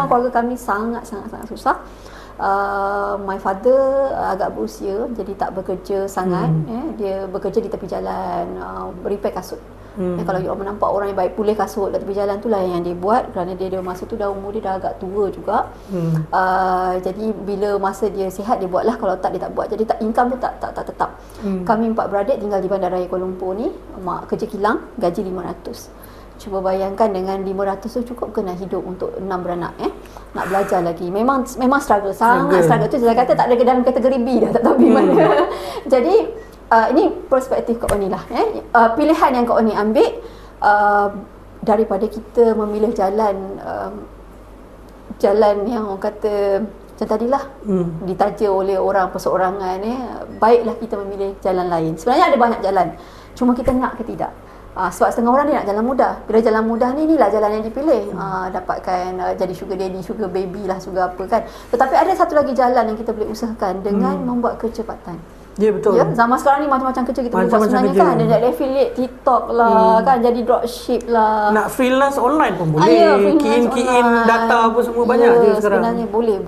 memang keluarga kami sangat susah. My father agak berusia, jadi tak bekerja sangat. Dia bekerja di tepi jalan, repair kasut. Kalau you nampak orang yang baik pulih kasut di tepi jalan, itulah yang dia buat, kerana dia masa tu umur dia dah agak tua juga. Jadi bila masa dia sihat dia buatlah, kalau tak dia tak buat. Jadi income dia tak tetap. Kami 4 beradik tinggal di Bandaraya Kuala Lumpur ni. Mak kerja kilang, gaji 500. Cuba bayangkan dengan 500 tu cukup ke nak hidup untuk 6 beranak nak belajar lagi. Memang struggle, sangat struggle tu. Saya kata tak ada dalam kategori B dah, tak tahu B mana. Jadi ini perspektif Kak Oni lah. Pilihan yang Kak Oni ambil daripada kita memilih jalan yang orang kata macam tadilah ditaja oleh orang perseorangan, baiklah kita memilih jalan lain. Sebenarnya ada banyak jalan, cuma kita nak ke tidak. Sebab setengah orang dia nak jalan mudah. Bila jalan mudah ni, inilah jalan yang dipilih. Dapatkan jadi sugar daddy, sugar baby lah, sugar apa kan. Tetapi ada satu lagi jalan yang kita boleh usahakan dengan membuat kecepatan. Ya, betul. Ya, zaman sekarang ni macam-macam kerja kita boleh buat sebenarnya kan. Ada jadi affiliate TikTok lah, kan, jadi dropship lah. Nak freelance online pun boleh. Key in data apa semua banyak je sekarang. Sebenarnya boleh.